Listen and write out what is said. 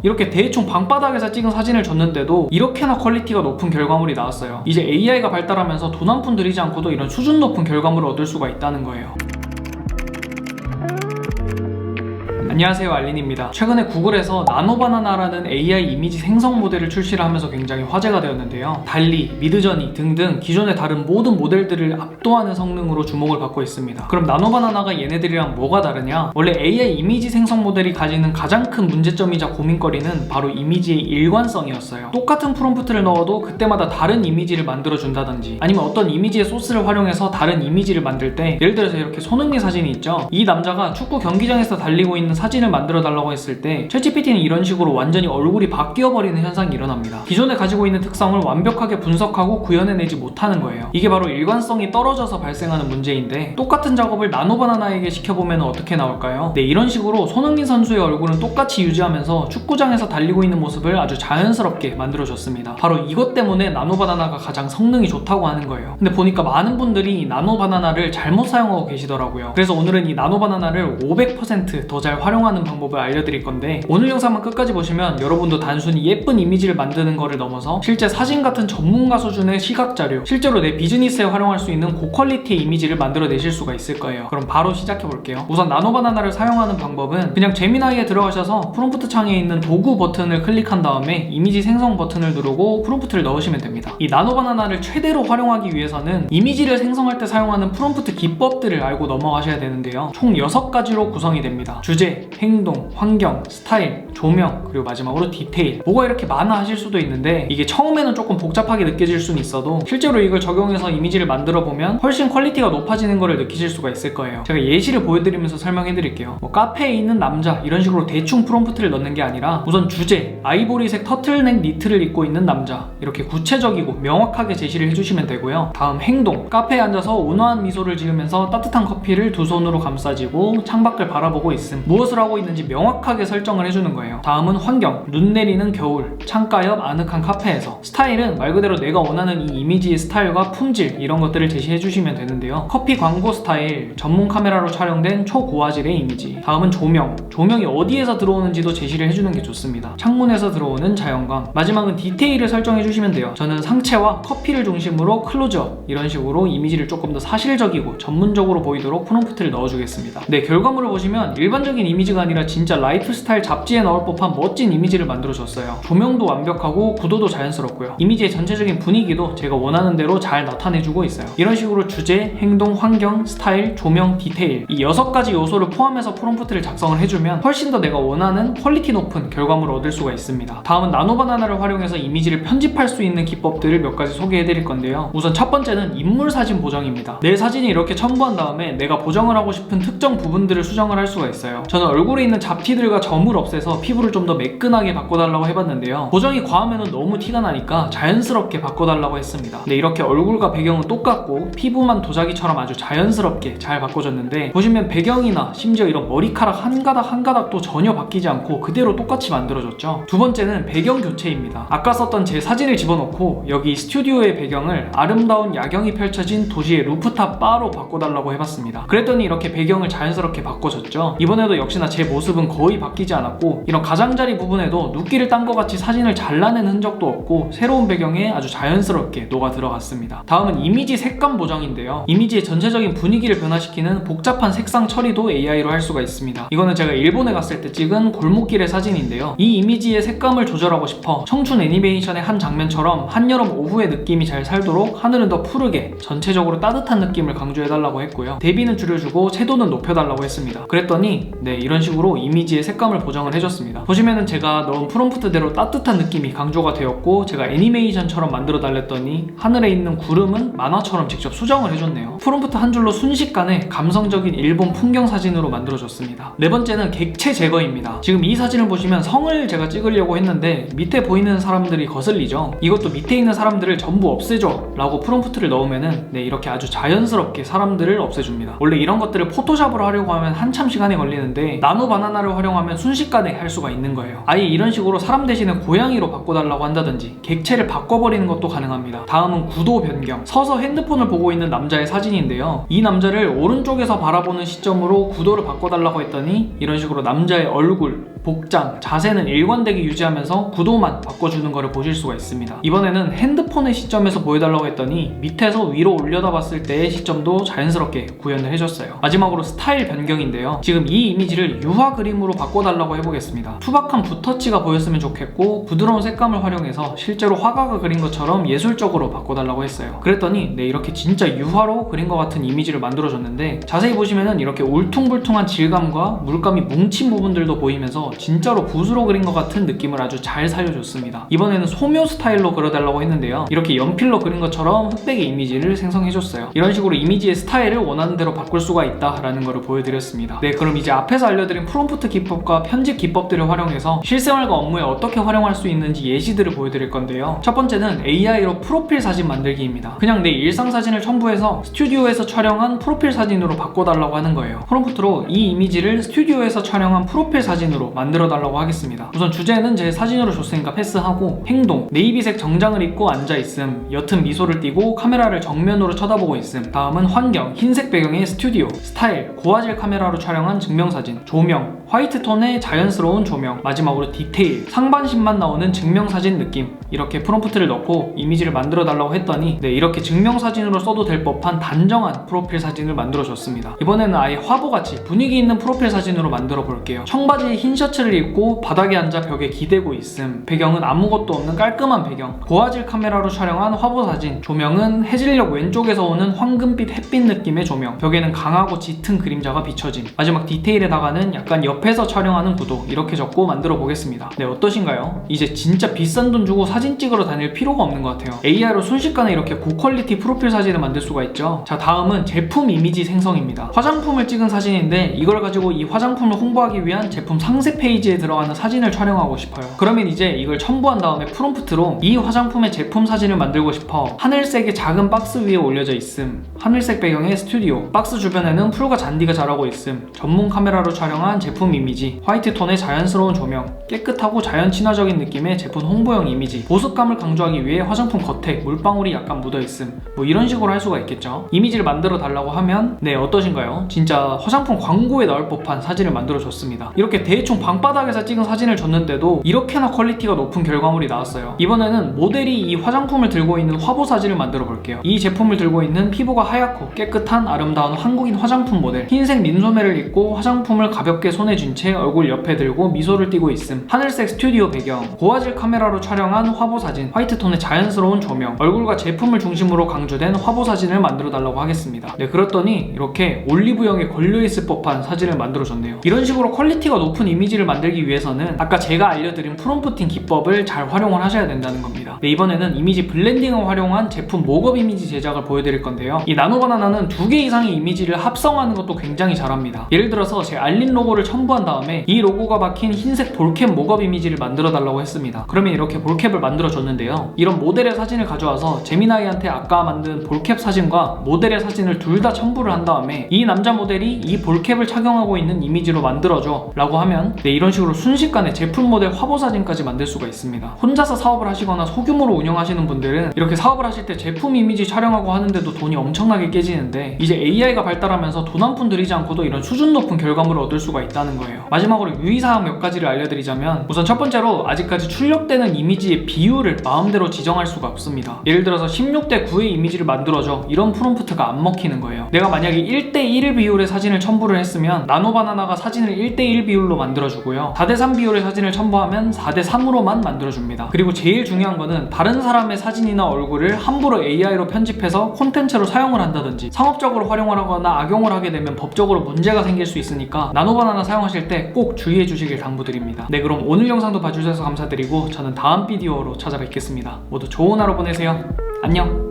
이렇게 대충 방바닥에서 찍은 사진을 줬는데도 이렇게나 퀄리티가 높은 결과물이 나왔어요. 이제 AI가 발달하면서 돈 한 푼 들이지 않고도 이런 수준 높은 결과물을 얻을 수가 있다는 거예요. 안녕하세요, 알린입니다. 최근에 구글에서 나노바나나라는 AI 이미지 생성 모델을 출시를 하면서 굉장히 화제가 되었는데요. 달리, 미드저니 등등 기존의 다른 모든 모델들을 압도하는 성능으로 주목을 받고 있습니다. 그럼 나노바나나가 얘네들이랑 뭐가 다르냐? 원래 AI 이미지 생성 모델이 가지는 가장 큰 문제점이자 고민거리는 바로 이미지의 일관성이었어요. 똑같은 프롬프트를 넣어도 그때마다 다른 이미지를 만들어준다든지, 아니면 어떤 이미지의 소스를 활용해서 다른 이미지를 만들 때, 예를 들어서 이렇게 손흥민 사진이 있죠? 이 남자가 축구 경기장에서 달리고 있는 사진을 만들어 달라고 했을 때 챗GPT는 이런 식으로 완전히 얼굴이 바뀌어 버리는 현상이 일어납니다. 기존에 가지고 있는 특성을 완벽하게 분석하고 구현해내지 못하는 거예요. 이게 바로 일관성이 떨어져서 발생하는 문제인데, 똑같은 작업을 나노바나나에게 시켜보면 어떻게 나올까요? 네, 이런 식으로 손흥민 선수의 얼굴은 똑같이 유지하면서 축구장에서 달리고 있는 모습을 아주 자연스럽게 만들어줬습니다. 바로 이것 때문에 나노바나나가 가장 성능이 좋다고 하는 거예요. 근데 보니까 많은 분들이 나노바나나를 잘못 사용하고 계시더라고요. 그래서 오늘은 이 나노바나나를 500% 더 잘 활용하는 방법을 알려드릴 건데, 오늘 영상만 끝까지 보시면 여러분도 단순히 예쁜 이미지를 만드는 거를 넘어서 실제 사진 같은 전문가 수준의 시각자료, 실제로 내 비즈니스에 활용할 수 있는 고퀄리티의 이미지를 만들어내실 수가 있을 거예요. 그럼 바로 시작해볼게요. 우선 나노바나나를 사용하는 방법은 그냥 제미나이에 들어가셔서 프롬프트 창에 있는 도구 버튼을 클릭한 다음에 이미지 생성 버튼을 누르고 프롬프트를 넣으시면 됩니다. 이 나노바나나를 최대로 활용하기 위해서는 이미지를 생성할 때 사용하는 프롬프트 기법들을 알고 넘어가셔야 되는데요. 총 6가지로 구성이 됩니다. 주제, 행동, 환경, 스타일, 조명, 그리고 마지막으로 디테일. 뭐가 이렇게 많아 하실 수도 있는데, 이게 처음에는 조금 복잡하게 느껴질 수는 있어도 실제로 이걸 적용해서 이미지를 만들어 보면 훨씬 퀄리티가 높아지는 거를 느끼실 수가 있을 거예요. 제가 예시를 보여드리면서 설명해 드릴게요. 카페에 있는 남자, 이런 식으로 대충 프롬프트를 넣는 게 아니라, 우선 주제, 아이보리색 터틀넥 니트를 입고 있는 남자, 이렇게 구체적이고 명확하게 제시를 해주시면 되고요. 다음 행동, 카페에 앉아서 온화한 미소를 지으면서 따뜻한 커피를 두 손으로 감싸지고 창밖을 바라보고 있음, 무엇을 하고 있는지 명확하게 설정을 해주는 거예요. 다음은 환경, 눈 내리는 겨울, 창가 옆 아늑한 카페에서. 스타일은 말 그대로 내가 원하는 이 이미지의 스타일과 품질, 이런 것들을 제시해 주시면 되는데요. 커피 광고 스타일, 전문 카메라로 촬영된 초고화질의 이미지. 다음은 조명, 조명이 어디에서 들어오는지도 제시를 해주는 게 좋습니다. 창문에서 들어오는 자연광. 마지막은 디테일을 설정해 주시면 돼요. 저는 상체와 커피를 중심으로 클로즈업, 이런 식으로 이미지를 조금 더 사실적이고 전문적으로 보이도록 프롬프트를 넣어주겠습니다. 네, 결과물을 보시면 일반적인 이미지가 아니라 진짜 라이프스타일 잡지에 나올 법한 멋진 이미지를 만들어줬어요. 조명도 완벽하고 구도도 자연스럽고요. 이미지의 전체적인 분위기도 제가 원하는 대로 잘 나타내주고 있어요. 이런 식으로 주제, 행동, 환경, 스타일, 조명, 디테일, 이 6가지 요소를 포함해서 프롬프트를 작성을 해주면 훨씬 더 내가 원하는 퀄리티 높은 결과물을 얻을 수가 있습니다. 다음은 나노바나나를 활용해서 이미지를 편집할 수 있는 기법들을 몇 가지 소개해드릴 건데요. 우선 첫 번째는 인물 사진 보정입니다. 내 사진이 이렇게 첨부한 다음에 내가 보정을 하고 싶은 특정 부분들을 수정을 할 수가 있어요. 저는 얼굴에 있는 잡티들과 점을 없애서 피부를 좀 더 매끈하게 바꿔달라고 해봤는데요. 보정이 과하면 너무 티가 나니까 자연스럽게 바꿔달라고 했습니다. 네, 이렇게 얼굴과 배경은 똑같고 피부만 도자기처럼 아주 자연스럽게 잘 바꿔줬는데, 보시면 배경이나 심지어 이런 머리카락 한 가닥 한 가닥도 전혀 바뀌지 않고 그대로 똑같이 만들어줬죠. 두 번째는 배경 교체입니다. 아까 썼던 제 사진을 집어넣고 여기 스튜디오의 배경을 아름다운 야경이 펼쳐진 도시의 루프탑 바로 바꿔달라고 해봤습니다. 그랬더니 이렇게 배경을 자연스럽게 바꿔줬죠. 이번에도 역시나 제 모습은 거의 바뀌지 않았고, 이런 가장자리 부분에도 눕기를 딴 것 같이 사진을 잘라낸 흔적도 없고 새로운 배경에 아주 자연스럽게 녹아 들어갔습니다. 다음은 이미지 색감 보정인데요. 이미지의 전체적인 분위기를 변화시키는 복잡한 색상 처리도 AI로 할 수가 있습니다. 이거는 제가 일본에 갔을 때 찍은 골목길의 사진인데요. 이 이미지의 색감을 조절하고 싶어 청춘 애니메이션의 한 장면처럼 한여름 오후의 느낌이 잘 살도록 하늘은 더 푸르게 전체적으로 따뜻한 느낌을 강조해달라고 했고요. 대비는 줄여주고 채도는 높여달라고 했습니다. 그랬더니 네, 이런 식으로 이미지의 색감을 보정을 해줬습니다. 보시면은 제가 넣은 프롬프트대로 따뜻한 느낌이 강조가 되었고, 제가 애니메이션처럼 만들어 달랬더니 하늘에 있는 구름은 만화처럼 직접 수정을 해줬네요. 프롬프트 한 줄로 순식간에 감성적인 일본 풍경 사진으로 만들어줬습니다. 네 번째는 객체 제거입니다. 지금 이 사진을 보시면 성을 제가 찍으려고 했는데 밑에 보이는 사람들이 거슬리죠. 이것도 밑에 있는 사람들을 전부 없애줘 라고 프롬프트를 넣으면은 네, 이렇게 아주 자연스럽게 사람들을 없애줍니다. 원래 이런 것들을 포토샵으로 하려고 하면 한참 시간이 걸리는데 게 나노 바나나를 활용하면 순식간에 할 수가 있는 거예요. 아예 이런 식으로 사람 대신에 고양이로 바꿔달라고 한다든지 객체를 바꿔버리는 것도 가능합니다. 다음은 구도 변경. 서서 핸드폰을 보고 있는 남자의 사진인데요. 이 남자를 오른쪽에서 바라보는 시점으로 구도를 바꿔달라고 했더니 이런 식으로 남자의 얼굴, 복장, 자세는 일관되게 유지하면서 구도만 바꿔주는 것을 보실 수가 있습니다. 이번에는 핸드폰의 시점에서 보여달라고 했더니 밑에서 위로 올려다 봤을 때의 시점도 자연스럽게 구현을 해줬어요. 마지막으로 스타일 변경인데요. 지금 이 이미지를 유화 그림으로 바꿔달라고 해보겠습니다. 투박한 붓터치가 보였으면 좋겠고 부드러운 색감을 활용해서 실제로 화가가 그린 것처럼 예술적으로 바꿔달라고 했어요. 그랬더니 네, 이렇게 진짜 유화로 그린 것 같은 이미지를 만들어줬는데 자세히 보시면은 이렇게 울퉁불퉁한 질감과 물감이 뭉친 부분들도 보이면서 진짜로 붓으로 그린 것 같은 느낌을 아주 잘 살려줬습니다. 이번에는 소묘 스타일로 그려달라고 했는데요. 이렇게 연필로 그린 것처럼 흑백의 이미지를 생성해줬어요. 이런 식으로 이미지의 스타일을 원하는 대로 바꿀 수가 있다라는 것을 보여드렸습니다. 네, 그럼 이제 앞에서 알려드린 프롬프트 기법과 편집 기법들을 활용해서 실생활과 업무에 어떻게 활용할 수 있는지 예시들을 보여드릴 건데요. 첫 번째는 AI로 프로필 사진 만들기입니다. 그냥 내 일상 사진을 첨부해서 스튜디오에서 촬영한 프로필 사진으로 바꿔달라고 하는 거예요. 프롬프트로 이 이미지를 스튜디오에서 촬영한 프로필 사진으로 만들어달라고 하겠습니다. 우선 주제는 제 사진으로 줬으니까 패스하고, 행동, 네이비색 정장을 입고 앉아있음, 옅은 미소를 띠고 카메라를 정면으로 쳐다보고 있음. 다음은 환경, 흰색 배경의 스튜디오, 스타일, 고화질 카메라로 촬영한 증명사진, 조명, 화이트 톤의 자연스러운 조명, 마지막으로 디테일, 상반신만 나오는 증명사진 느낌. 이렇게 프롬프트를 넣고 이미지를 만들어 달라고 했더니 네, 이렇게 증명사진으로 써도 될 법한 단정한 프로필 사진을 만들어 줬습니다. 이번에는 아예 화보같이 분위기 있는 프로필 사진으로 만들어 볼게요. 청바지에 흰 셔츠를 입고 바닥에 앉아 벽에 기대고 있음. 배경은 아무것도 없는 깔끔한 배경, 고화질 카메라로 촬영한 화보 사진, 조명은 해질녘 왼쪽에서 오는 황금빛 햇빛 느낌의 조명, 벽에는 강하고 짙은 그림자가 비춰짐. 마지막 디테일에다가는 약간 옆에서 촬영하는 구도, 이렇게 적고 만들어 보겠습니다. 네, 어떠신가요? 이제 진짜 비싼 돈 주고 사진 찍으러 다닐 필요가 없는 것 같아요. AI로 순식간에 이렇게 고퀄리티 프로필 사진을 만들 수가 있죠. 자, 다음은 제품 이미지 생성입니다. 화장품을 찍은 사진인데 이걸 가지고 이 화장품을 홍보하기 위한 제품 상세 페이지에 들어가는 사진을 촬영하고 싶어요. 그러면 이제 이걸 첨부한 다음에 프롬프트로 이 화장품의 제품 사진을 만들고 싶어. 하늘색의 작은 박스 위에 올려져 있음. 하늘색 배경의 스튜디오, 박스 주변에는 풀과 잔디가 자라고 있음. 전문 카메라로 촬영한 제품 이미지, 화이트 톤의 자연스러운 조명, 깨끗하고 자연 친화적인 느낌의 제품 홍보용 이미지, 보습감을 강조하기 위해 화장품 겉에 물방울이 약간 묻어있음. 뭐 이런 식으로 할 수가 있겠죠. 이미지를 만들어 달라고 하면 네, 어떠신가요? 진짜 화장품 광고에 나올 법한 사진을 만들어 줬습니다. 이렇게 대충 방바닥에서 찍은 사진을 줬는데도 이렇게나 퀄리티가 높은 결과물이 나왔어요. 이번에는 모델이 이 화장품을 들고 있는 화보 사진을 만들어 볼게요. 이 제품을 들고 있는 피부가 하얗고 깨끗한 아름다운 한국인 화장품 모델, 흰색 민소매를 입고 화장품을 가볍게 손에 쥔 채 얼굴 옆에 들고 미소를 띠고 있음. 하늘색 스튜디오 배경, 고화질 카메라로 촬영한 화보 사진, 화이트 톤의 자연스러운 조명, 얼굴과 제품을 중심으로 강조된 화보 사진을 만들어 달라고 하겠습니다. 네, 그랬더니 이렇게 올리브영에 걸려있을 법한 사진을 만들어줬네요. 이런 식으로 퀄리티가 높은 이미지를 만들기 위해서는 아까 제가 알려드린 프롬프팅 기법을 잘 활용을 하셔야 된다는 겁니다. 네, 이번에는 이미지 블렌딩을 활용한 제품 모컵 이미지 제작을 보여드릴 건데요. 이 나노바나나는 2개 이상의 이미지를 합성하는 것도 굉장히 잘합니다. 예를 들어서 제 알린 로고를 첨부한 다음에 이 로고가 박힌 흰색 볼캡 모컵 이미지를 만들어 달라고 했습니다. 그러면 이렇게 볼캡을 만들어 줬는데요. 이런 모델의 사진을 가져와서 제미나이한테 아까 만든 볼캡 사진과 모델의 사진을 둘 다 첨부를 한 다음에 이 남자 모델이 이 볼캡을 착용하고 있는 이미지로 만들어줘 라고 하면 네, 이런 식으로 순식간에 제품 모델 화보 사진까지 만들 수가 있습니다. 혼자서 사업을 하시거나 소규모로 운영하시는 분들은 이렇게 사업을 하실 때 제품 이미지 촬영하고 하는데도 돈이 엄청나게 깨지는데 이제 AI가 발달하면서 돈 한 푼 들이지 않고도 이런 수준 높은 결과물을 얻을 수가 있다는 거예요. 마지막으로 유의사항 몇 가지를 알려드리자면, 우선 첫 번째로 아직까지 출력되는 이미지의 비율을 마음대로 지정할 수가 없습니다. 예를 들어서 16대 9의 이미지를 만들어줘, 이런 프롬프트가 안 먹히는 거예요. 내가 만약에 1대1 비율의 사진을 첨부를 했으면 나노바나나가 사진을 1대1 비율로 만들어주고요, 4대3 비율의 사진을 첨부하면 4대3으로만 만들어줍니다. 그리고 제일 중요한 거는 다른 사람의 사진이나 얼굴을 함부로 AI로 편집해서 콘텐츠로 사용을 한다든지 상업적으로 활용을 하거나 악용을 하게 되면 법적으로 문제가 생길 수 있으니까 나노바나나 사용하실 때 꼭 주의해 주시길 당부드립니다. 네, 그럼 오늘 영상도 봐주셔서 감사드리고 저는 다음 비디오로 찾아뵙겠습니다. 모두 좋은 하루 보내세요. 안녕.